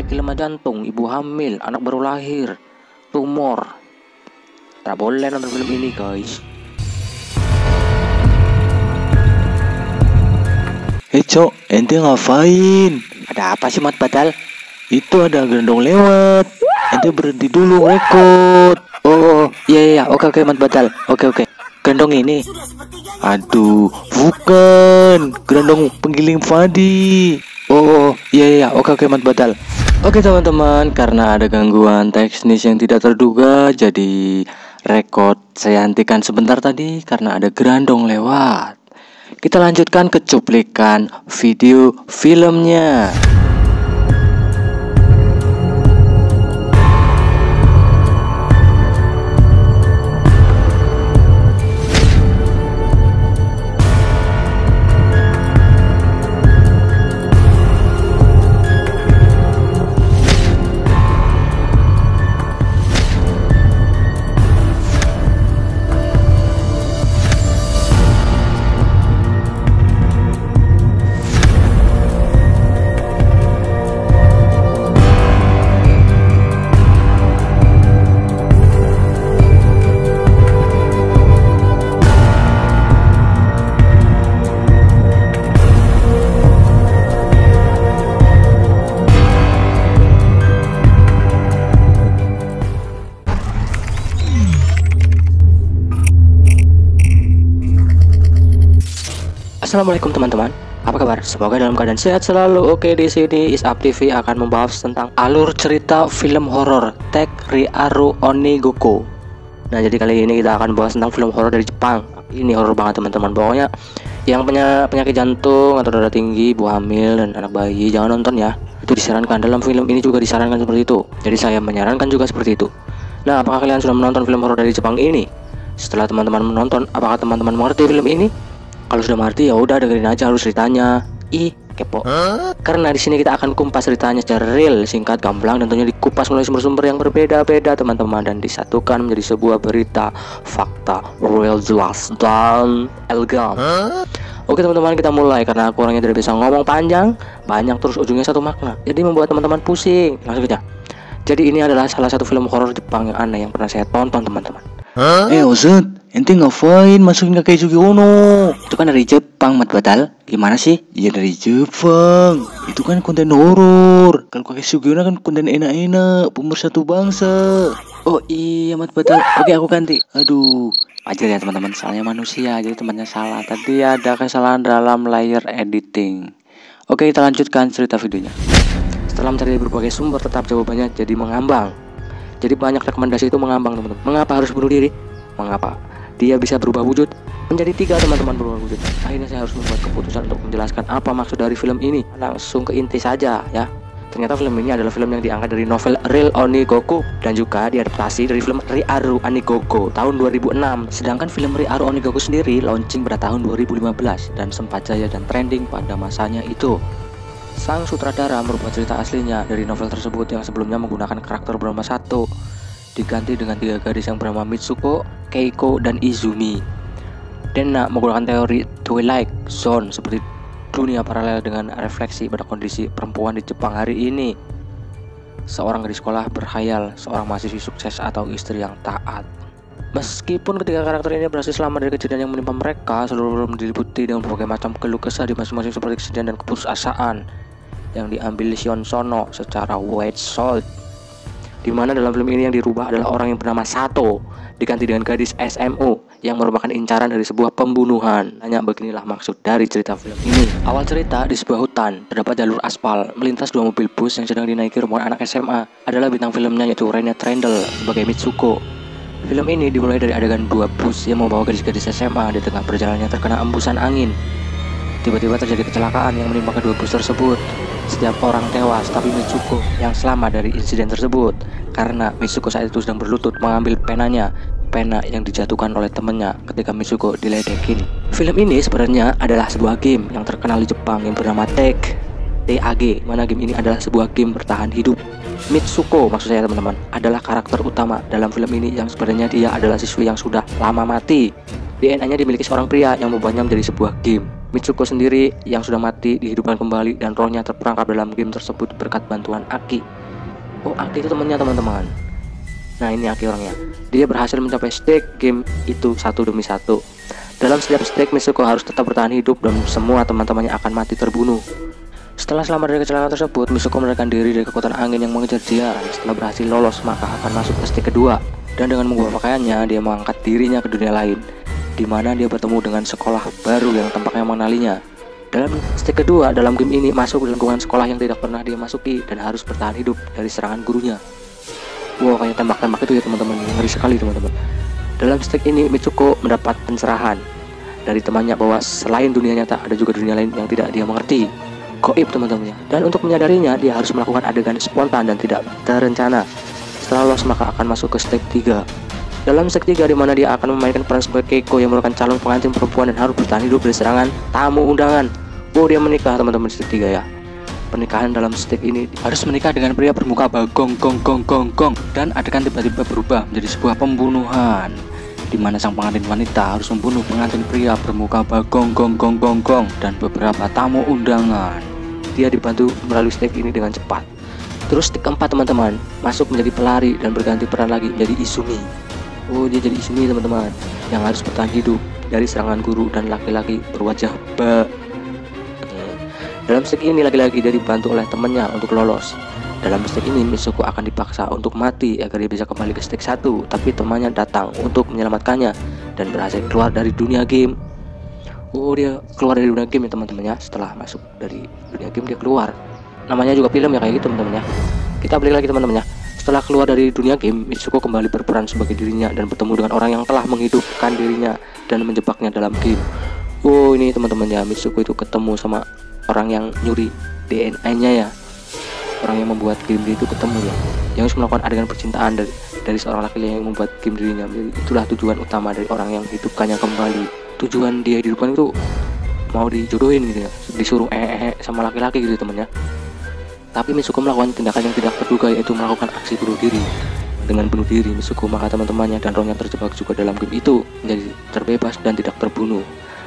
memiliki lemah jantung, ibu hamil, anak baru lahir, tumor. Tak boleh nonton film ini guys. Cok, ente ngapain? Ada apa sih Mat Badal? Itu ada gendong lewat. Ente berhenti dulu rekod. Oh iya, oke Mat Badal. Oke. Gendong ini. Aduh, bukan. Gendong penggiling padi. Oh iya, oke Mat Badal. Oke teman-teman, karena ada gangguan teknis yang tidak terduga, jadi rekod saya hentikan sebentar tadi karena ada gerandong lewat. Kita lanjutkan ke cuplikan video filmnya. Assalamualaikum teman-teman, apa kabar? Semoga dalam keadaan sehat selalu. Oke, di sini Is Up TV akan membahas tentang alur cerita film horor Tek Riaru Onigoko. Nah, jadi kali ini kita akan bahas tentang film horor dari Jepang. Ini horor banget teman-teman. Pokoknya yang punya penyakit jantung atau darah tinggi, ibu hamil dan anak bayi jangan nonton ya. Itu disarankan. Dalam film ini juga disarankan seperti itu. Jadi saya menyarankan juga seperti itu. Nah, apakah kalian sudah menonton film horor dari Jepang ini? Setelah teman-teman menonton, apakah teman-teman mengerti film ini? Kalau sudah mengerti ya udah dengerin aja harus ceritanya. Kepo. Karena di sini kita akan kumpas ceritanya secara real, singkat, gamblang, dan tentunya dikupas melalui sumber-sumber yang berbeda-beda teman-teman, dan disatukan menjadi sebuah berita fakta real, jelas dan elegan. Oke teman-teman, kita mulai karena aku orangnya tidak bisa ngomong panjang, banyak terus ujungnya satu makna. Jadi membuat teman-teman pusing. Langsung aja. Jadi ini adalah salah satu film horor Jepang yang aneh yang pernah saya tonton teman-teman. Ozan, ente ngapain masukin Kakek Sugiono? Itu kan dari Jepang, Mat Badal. Gimana sih? Ya dari Jepang. Itu kan konten horor. Kalau Kakek Sugiono kan konten enak-enak, pemersatu bangsa. Oh iya Mat Badal. Oke, aku ganti. Aduh, Wajar ya teman-teman, soalnya manusia, jadi temannya salah. Tadi ada kesalahan dalam layer editing. Oke, kita lanjutkan cerita videonya. Setelah mencari berbagai sumber, tetap jawabannya jadi mengambang. Jadi banyak rekomendasi itu mengambang teman-teman. Mengapa harus bunuh diri? Mengapa dia bisa berubah wujud menjadi 3 teman-teman berubah wujud? Akhirnya saya harus membuat keputusan untuk menjelaskan apa maksud dari film ini. Langsung ke inti saja ya. Ternyata film ini adalah film yang diangkat dari novel Real Onigoko dan juga diadaptasi dari film Riaru Onigoko tahun 2006. Sedangkan film Riaru Onigoko sendiri launching pada tahun 2015 dan sempat jaya dan trending pada masanya itu. Sang sutradara merubah cerita aslinya dari novel tersebut yang sebelumnya menggunakan karakter bernama Sato, diganti dengan 3 gadis yang bernama Mitsuko, Keiko, dan Izumi. Denna menggunakan teori Twilight Zone seperti dunia paralel dengan refleksi pada kondisi perempuan di Jepang hari ini. Seorang gadis sekolah berkhayal seorang mahasiswi sukses atau istri yang taat. Meskipun ketiga karakter ini berhasil selamat dari kejadian yang menimpa mereka, seluruh film diliputi dengan berbagai macam keluh kesah di masing-masing seperti kesedihan dan keputusasaan yang diambil Shion Sono secara white salt. Dimana dalam film ini yang dirubah adalah orang yang bernama Sato diganti dengan gadis SMU yang merupakan incaran dari sebuah pembunuhan. Hanya beginilah maksud dari cerita film ini. Awal cerita di sebuah hutan, terdapat jalur aspal, melintas 2 mobil bus yang sedang dinaiki rombongan anak SMA. Adalah bintang filmnya yaitu Rene Trendle sebagai Mitsuko. Film ini dimulai dari adegan 2 bus yang membawa gadis-gadis SMA di tengah perjalanannya terkena embusan angin. Tiba-tiba terjadi kecelakaan yang menimpa kedua bus tersebut. Setiap orang tewas, tapi Mitsuko yang selamat dari insiden tersebut karena Mitsuko saat itu sedang berlutut mengambil pena yang dijatuhkan oleh temannya ketika Mitsuko diledekin. Film ini sebenarnya adalah sebuah game yang terkenal di Jepang yang bernama TAG, mana game ini adalah sebuah game bertahan hidup. Mitsuko maksud saya teman-teman adalah karakter utama dalam film ini yang sebenarnya dia adalah siswi yang sudah lama mati. DNA-nya dimiliki seorang pria yang membuatnya menjadi sebuah game. Mitsuko sendiri yang sudah mati dihidupkan kembali dan rohnya terperangkap dalam game tersebut berkat bantuan Aki. Oh, Aki itu temannya teman-teman. Nah, ini Aki orangnya. Dia berhasil mencapai stake game itu satu demi satu. Dalam setiap stake, Mitsuko harus tetap bertahan hidup dan semua teman-temannya akan mati terbunuh. Setelah selamat dari kecelakaan tersebut, Mitsuko melarikan diri dari kekuatan angin yang mengejar dia. Setelah berhasil lolos, maka akan masuk ke stake kedua. Dan dengan mengubah pakaiannya, dia mengangkat dirinya ke dunia lain, di mana dia bertemu dengan sekolah baru yang tampaknya mengenalinya. Dalam stake kedua, dalam game ini masuk ke lingkungan sekolah yang tidak pernah dia masuki dan harus bertahan hidup dari serangan gurunya. Wow, kayak tembak-tembak itu ya teman-teman, ngeri sekali teman-teman. Dalam stake ini, Mitsuko mendapat pencerahan dari temannya bahwa selain dunia nyata, ada juga dunia lain yang tidak dia mengerti. Goib teman-temannya. Dan untuk menyadarinya, dia harus melakukan adegan spontan dan tidak terencana. Setelah lolos, maka akan masuk ke stake 3. Dalam stake 3, di mana dia akan memainkan peran sebagai Keiko yang merupakan calon pengantin perempuan dan harus bertahan hidup dari serangan tamu undangan. Oh, dia menikah teman-teman di stake 3 ya. Pernikahan dalam stake ini harus menikah dengan pria bermuka bagong gong gong gong gong, dan adegan tiba-tiba berubah menjadi sebuah pembunuhan, di mana sang pengantin wanita harus membunuh pengantin pria bermuka bagong gong gong gong gong dan beberapa tamu undangan. Dia dibantu melalui stake ini dengan cepat. Terus stake keempat teman-teman, masuk menjadi pelari dan berganti peran lagi menjadi Izumi. Oh, dia jadi Izumi teman-teman, yang harus bertahan hidup dari serangan guru dan laki-laki berwajah Dalam stake ini lagi-lagi dia dibantu oleh temannya untuk lolos. Dalam stake ini Mitsuko akan dipaksa untuk mati agar dia bisa kembali ke stake 1, tapi temannya datang untuk menyelamatkannya dan berhasil keluar dari dunia game. Oh, dia keluar dari dunia game ya teman-teman ya. Setelah masuk dari dunia game dia keluar. Namanya juga film ya kayak gitu teman-teman ya. Kita balik lagi teman-teman ya. Setelah keluar dari dunia game, Mitsuko kembali berperan sebagai dirinya dan bertemu dengan orang yang telah menghidupkan dirinya dan menjebaknya dalam game. Oh, ini teman-teman ya, Mitsuko itu ketemu sama orang yang nyuri DNA-nya ya. Orang yang membuat game itu ketemu ya, yang harus melakukan adegan percintaan dari seorang laki-laki yang membuat game dirinya. Jadi itulah tujuan utama dari orang yang hidupkannya kembali. Tujuan dia hidupkan itu mau dijodohin gitu ya, disuruh sama laki-laki gitu teman ya. Tapi Mitsuko melakukan tindakan yang tidak terduga, yaitu melakukan aksi bunuh diri. Dengan bunuh diri, Mitsuko maka teman-temannya dan rohnya terjebak juga dalam game itu menjadi terbebas dan tidak terbunuh.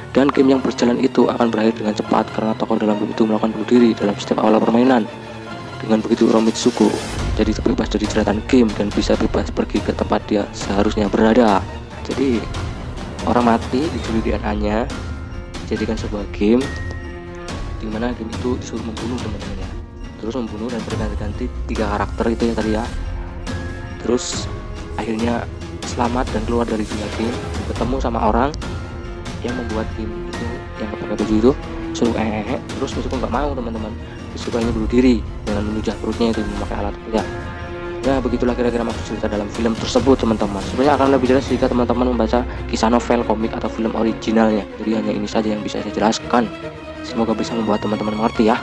Dan game yang berjalan itu akan berakhir dengan cepat karena tokoh dalam game itu melakukan bunuh diri dalam setiap awal permainan. Dengan begitu, roh Mitsuko jadi terbebas dari jeratan game dan bisa bebas pergi ke tempat dia seharusnya berada. Jadi orang mati dicuri DNA-nya, dijadikan sebuah game, dimana game itu disuruh membunuh teman-temannya. Terus membunuh dan berganti-ganti 3 karakter itu ya tadi ya. Terus akhirnya selamat dan keluar dari dunia game, ketemu sama orang yang membuat game itu, yang pakai baju itu, suruh terus Mitsuko nggak mau teman-teman. Mitsuko hanya bunuh diri dengan menujah perutnya itu memakai alat ya. Ya begitulah kira-kira maksud cerita dalam film tersebut teman-teman. Sebenarnya akan lebih jelas jika teman-teman membaca kisah novel, komik atau film originalnya. Jadi hanya ini saja yang bisa saya jelaskan. Semoga bisa membuat teman-teman mengerti ya.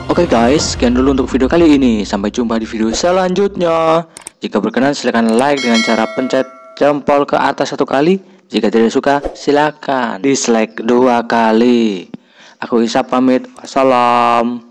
Oke guys, sekian dulu untuk video kali ini. Sampai jumpa di video selanjutnya. Jika berkenan silahkan like dengan cara pencet jempol ke atas 1 kali. Jika tidak suka silakan dislike 2 kali. Aku Isap pamit. Wassalam.